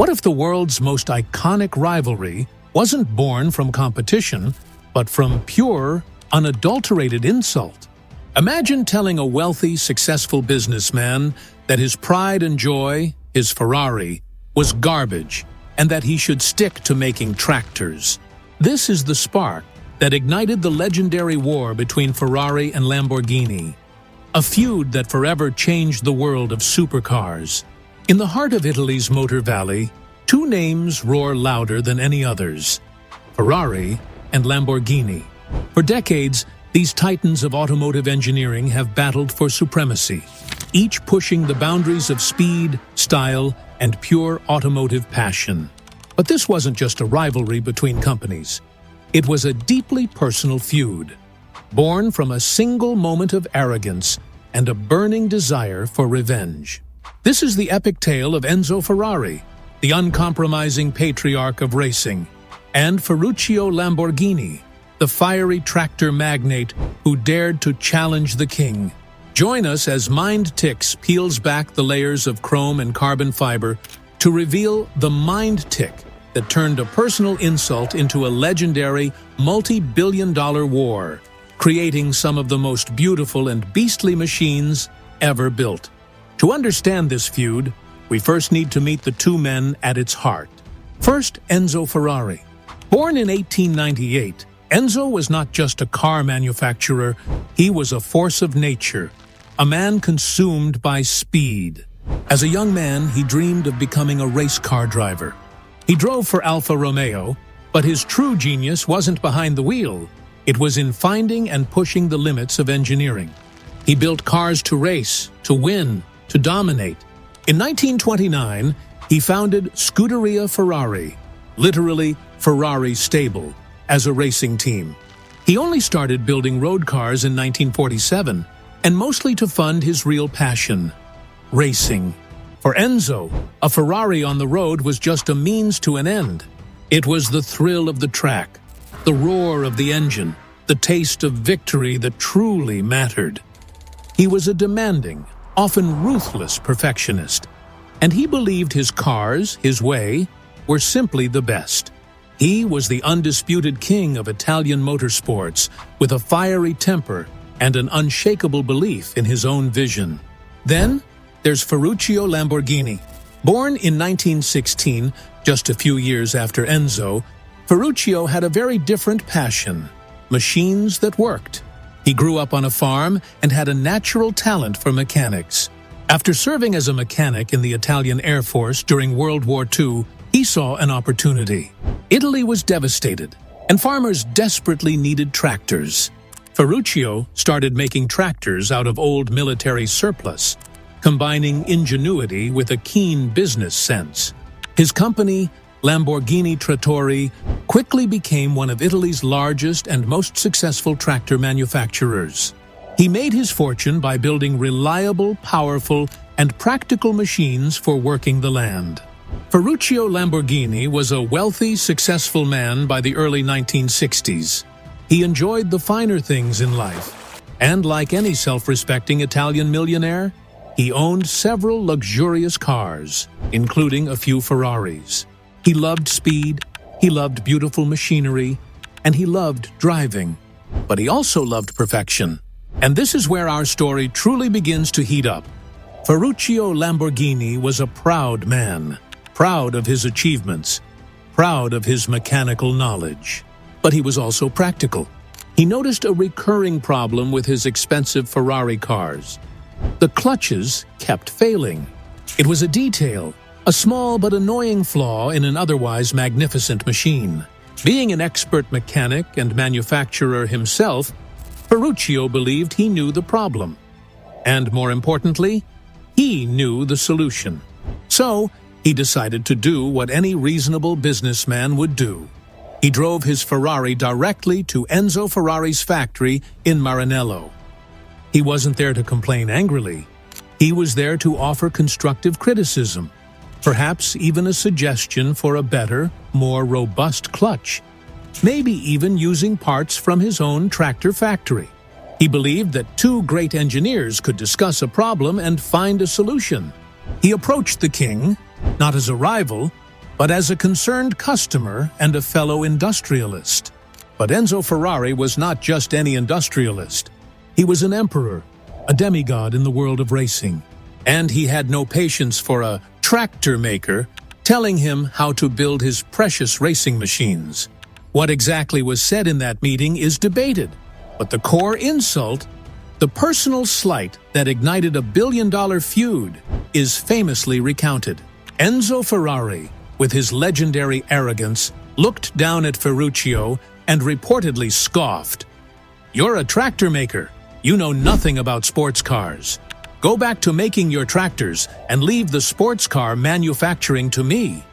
What if the world's most iconic rivalry wasn't born from competition, but from pure, unadulterated insult? Imagine telling a wealthy, successful businessman that his pride and joy, his Ferrari, was garbage and that he should stick to making tractors. This is the spark that ignited the legendary war between Ferrari and Lamborghini, a feud that forever changed the world of supercars. In the heart of Italy's Motor Valley, two names roar louder than any others: Ferrari and Lamborghini. For decades, these titans of automotive engineering have battled for supremacy, each pushing the boundaries of speed, style, and pure automotive passion. But this wasn't just a rivalry between companies. It was a deeply personal feud, born from a single moment of arrogance and a burning desire for revenge. This is the epic tale of Enzo Ferrari, the uncompromising patriarch of racing, and Ferruccio Lamborghini, the fiery tractor magnate who dared to challenge the king. Join us as Mind Ticks peels back the layers of chrome and carbon fiber to reveal the mind tick that turned a personal insult into a legendary, multi-billion-dollar war, creating some of the most beautiful and beastly machines ever built. To understand this feud, we first need to meet the two men at its heart. First, Enzo Ferrari. Born in 1898, Enzo was not just a car manufacturer, he was a force of nature, a man consumed by speed. As a young man, he dreamed of becoming a race car driver. He drove for Alfa Romeo, but his true genius wasn't behind the wheel. It was in finding and pushing the limits of engineering. He built cars to race, to win, to dominate. In 1929, he founded Scuderia Ferrari, literally Ferrari stable, as a racing team. He only started building road cars in 1947, and mostly to fund his real passion: racing. For Enzo, a Ferrari on the road was just a means to an end. It was the thrill of the track, the roar of the engine, the taste of victory that truly mattered. He was a demanding, often ruthless perfectionist, and he believed his cars, his way, were simply the best. He was the undisputed king of Italian motorsports, with a fiery temper and an unshakable belief in his own vision. Then, there's Ferruccio Lamborghini. Born in 1916, just a few years after Enzo, Ferruccio had a very different passion: machines that worked. He grew up on a farm and had a natural talent for mechanics. After serving as a mechanic in the Italian Air Force during World War II, he saw an opportunity. Italy was devastated, and farmers desperately needed tractors. Ferruccio started making tractors out of old military surplus, combining ingenuity with a keen business sense. His company, Lamborghini Trattori, quickly became one of Italy's largest and most successful tractor manufacturers. He made his fortune by building reliable, powerful, and practical machines for working the land. Ferruccio Lamborghini was a wealthy, successful man by the early 1960s. He enjoyed the finer things in life, and like any self-respecting Italian millionaire, he owned several luxurious cars, including a few Ferraris. He loved speed, he loved beautiful machinery, and he loved driving. But he also loved perfection. And this is where our story truly begins to heat up. Ferruccio Lamborghini was a proud man, proud of his achievements, proud of his mechanical knowledge. But he was also practical. He noticed a recurring problem with his expensive Ferrari cars. The clutches kept failing. It was a detail, a small but annoying flaw in an otherwise magnificent machine. Being an expert mechanic and manufacturer himself, Ferruccio believed he knew the problem. And more importantly, he knew the solution. So, he decided to do what any reasonable businessman would do. He drove his Ferrari directly to Enzo Ferrari's factory in Maranello. He wasn't there to complain angrily. He was there to offer constructive criticism, perhaps even a suggestion for a better, more robust clutch, maybe even using parts from his own tractor factory. He believed that two great engineers could discuss a problem and find a solution. He approached the king, not as a rival, but as a concerned customer and a fellow industrialist. But Enzo Ferrari was not just any industrialist. He was an emperor, a demigod in the world of racing. And he had no patience for a tractor maker telling him how to build his precious racing machines. What exactly was said in that meeting is debated, but the core insult, the personal slight that ignited a billion-dollar feud, is famously recounted. Enzo Ferrari, with his legendary arrogance, looked down at Ferruccio and reportedly scoffed. "You're a tractor maker. You know nothing about sports cars. Go back to making your tractors and leave the sports car manufacturing to me."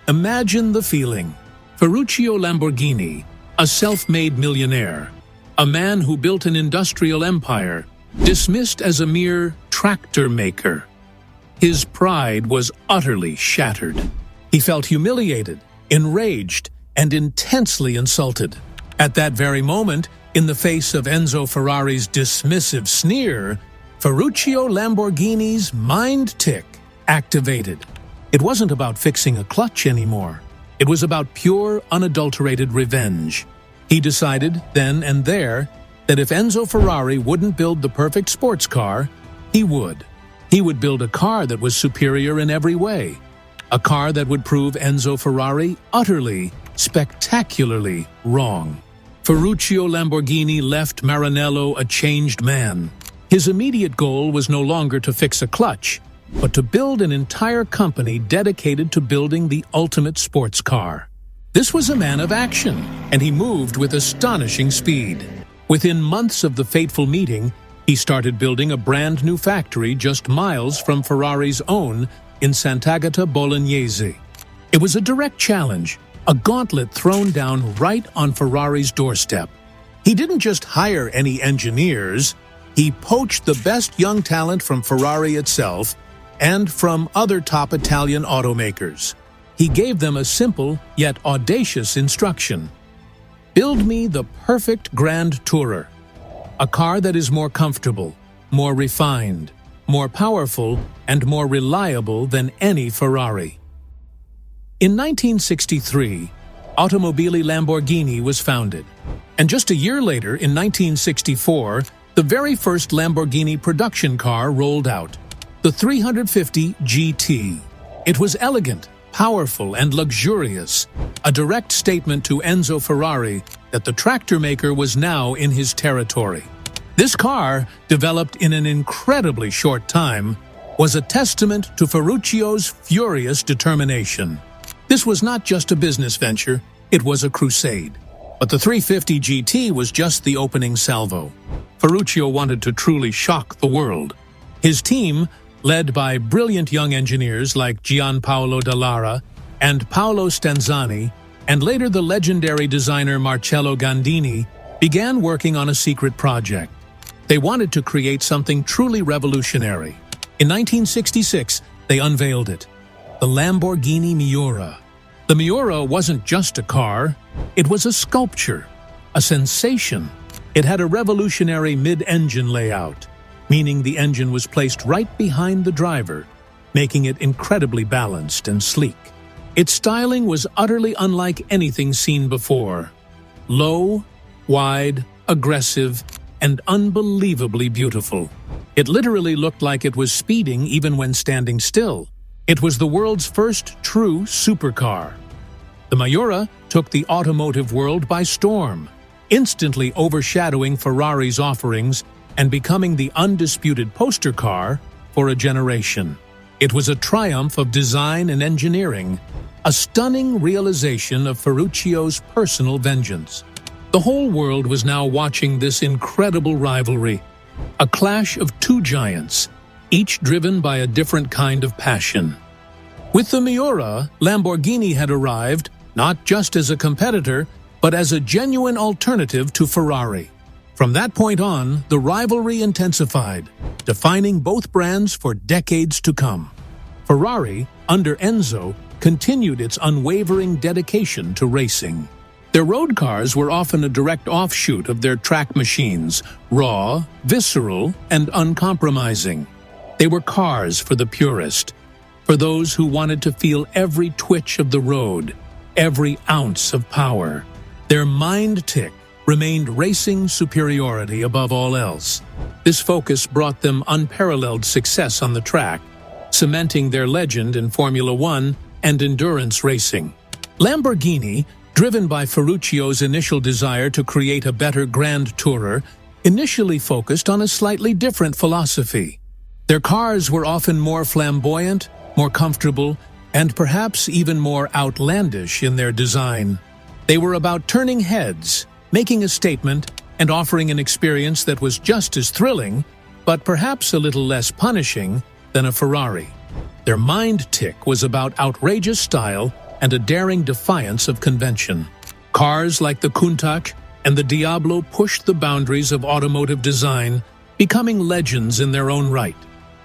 Imagine the feeling. Ferruccio Lamborghini, a self-made millionaire, a man who built an industrial empire, dismissed as a mere tractor maker. His pride was utterly shattered. He felt humiliated, enraged, and intensely insulted. At that very moment, in the face of Enzo Ferrari's dismissive sneer, Ferruccio Lamborghini's mind tick activated. It wasn't about fixing a clutch anymore. It was about pure, unadulterated revenge. He decided, then and there, that if Enzo Ferrari wouldn't build the perfect sports car, he would. He would build a car that was superior in every way. A car that would prove Enzo Ferrari utterly, spectacularly wrong. Ferruccio Lamborghini left Maranello a changed man. His immediate goal was no longer to fix a clutch, but to build an entire company dedicated to building the ultimate sports car. This was a man of action, and he moved with astonishing speed. Within months of the fateful meeting, he started building a brand new factory just miles from Ferrari's own in Sant'Agata Bolognese. It was a direct challenge, a gauntlet thrown down right on Ferrari's doorstep. He didn't just hire any engineers, he poached the best young talent from Ferrari itself and from other top Italian automakers. He gave them a simple yet audacious instruction. Build me the perfect Grand Tourer, a car that is more comfortable, more refined, more powerful, and more reliable than any Ferrari. In 1963, Automobili Lamborghini was founded, and just a year later, in 1964, the very first Lamborghini production car rolled out, the 350 GT. It was elegant, powerful, and luxurious, a direct statement to Enzo Ferrari that the tractor maker was now in his territory. This car, developed in an incredibly short time, was a testament to Ferruccio's furious determination. This was not just a business venture, it was a crusade. But the 350 GT was just the opening salvo. Ferruccio wanted to truly shock the world. His team, led by brilliant young engineers like Gianpaolo Dallara and Paolo Stanzani, and later the legendary designer Marcello Gandini, began working on a secret project. They wanted to create something truly revolutionary. In 1966, they unveiled it, the Lamborghini Miura. The Miura wasn't just a car, it was a sculpture, a sensation. It had a revolutionary mid-engine layout, meaning the engine was placed right behind the driver, making it incredibly balanced and sleek. Its styling was utterly unlike anything seen before. Low, wide, aggressive, and unbelievably beautiful. It literally looked like it was speeding even when standing still. It was the world's first true supercar. The Miura took the automotive world by storm, instantly overshadowing Ferrari's offerings and becoming the undisputed poster car for a generation. It was a triumph of design and engineering, a stunning realization of Ferruccio's personal vengeance. The whole world was now watching this incredible rivalry, a clash of two giants, each driven by a different kind of passion. With the Miura, Lamborghini had arrived not just as a competitor, but as a genuine alternative to Ferrari. From that point on, the rivalry intensified, defining both brands for decades to come. Ferrari, under Enzo, continued its unwavering dedication to racing. Their road cars were often a direct offshoot of their track machines, raw, visceral, and uncompromising. They were cars for the purist. for those who wanted to feel every twitch of the road, every ounce of power. Their mind tick remained racing superiority above all else. This focus brought them unparalleled success on the track, cementing their legend in Formula One and endurance racing. Lamborghini, driven by Ferruccio's initial desire to create a better Grand Tourer, initially focused on a slightly different philosophy. Their cars were often more flamboyant, more comfortable, and perhaps even more outlandish in their design. They were about turning heads, making a statement, and offering an experience that was just as thrilling, but perhaps a little less punishing, than a Ferrari. Their mind tick was about outrageous style and a daring defiance of convention. Cars like the Countach and the Diablo pushed the boundaries of automotive design, becoming legends in their own right.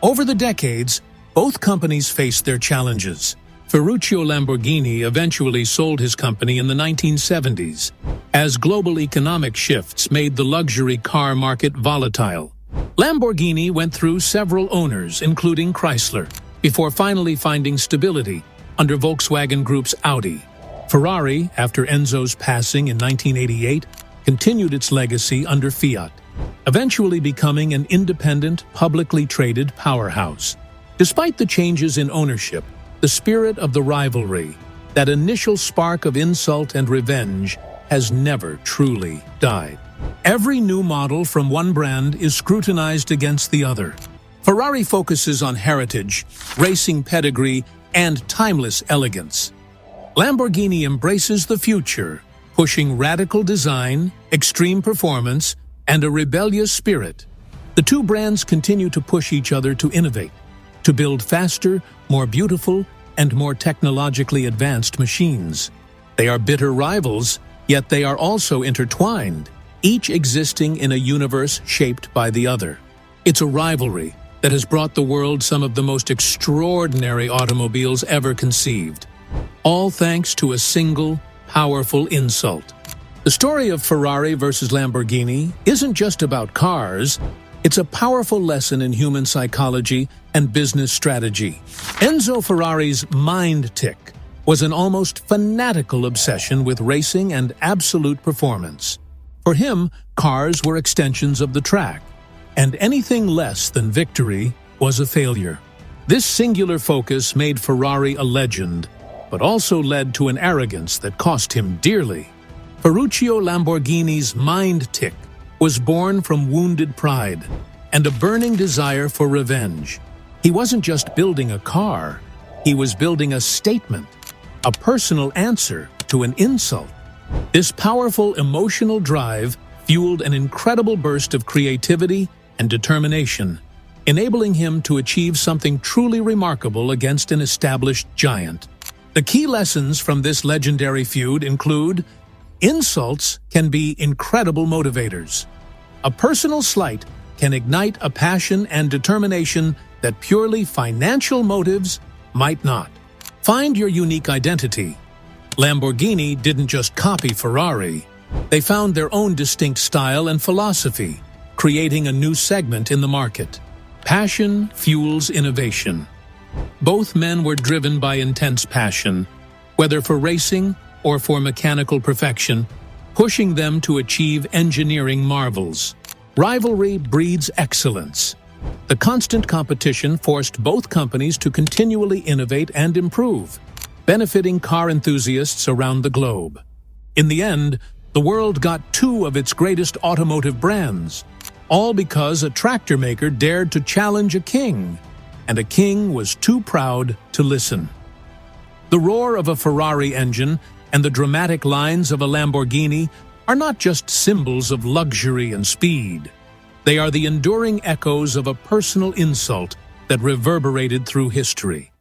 Over the decades, both companies faced their challenges. Ferruccio Lamborghini eventually sold his company in the 1970s, as global economic shifts made the luxury car market volatile. Lamborghini went through several owners, including Chrysler, before finally finding stability under Volkswagen Group's Audi. Ferrari, after Enzo's passing in 1988, continued its legacy under Fiat, eventually becoming an independent, publicly traded powerhouse. Despite the changes in ownership, the spirit of the rivalry, that initial spark of insult and revenge, has never truly died. Every new model from one brand is scrutinized against the other. Ferrari focuses on heritage, racing pedigree, and timeless elegance. Lamborghini embraces the future, pushing radical design, extreme performance, and a rebellious spirit. The two brands continue to push each other to innovate, to build faster, more beautiful, and more technologically advanced machines. They are bitter rivals, yet they are also intertwined, each existing in a universe shaped by the other. It's a rivalry that has brought the world some of the most extraordinary automobiles ever conceived, all thanks to a single, powerful insult. The story of Ferrari versus Lamborghini isn't just about cars. It's a powerful lesson in human psychology and business strategy. Enzo Ferrari's mind tick was an almost fanatical obsession with racing and absolute performance. For him, cars were extensions of the track, and anything less than victory was a failure. This singular focus made Ferrari a legend, but also led to an arrogance that cost him dearly. Ferruccio Lamborghini's mind tick was born from wounded pride and a burning desire for revenge. He wasn't just building a car, he was building a statement, a personal answer to an insult. This powerful emotional drive fueled an incredible burst of creativity and determination, enabling him to achieve something truly remarkable against an established giant. The key lessons from this legendary feud include: insults can be incredible motivators. A personal slight can ignite a passion and determination that purely financial motives might not. Find your unique identity. Lamborghini didn't just copy Ferrari. They found their own distinct style and philosophy, creating a new segment in the market. Passion fuels innovation. Both men were driven by intense passion, whether for racing or for mechanical perfection, pushing them to achieve engineering marvels. Rivalry breeds excellence. The constant competition forced both companies to continually innovate and improve, benefiting car enthusiasts around the globe. In the end, the world got two of its greatest automotive brands, all because a tractor maker dared to challenge a king, and a king was too proud to listen. The roar of a Ferrari engine and the dramatic lines of a Lamborghini are not just symbols of luxury and speed. They are the enduring echoes of a personal insult that reverberated through history.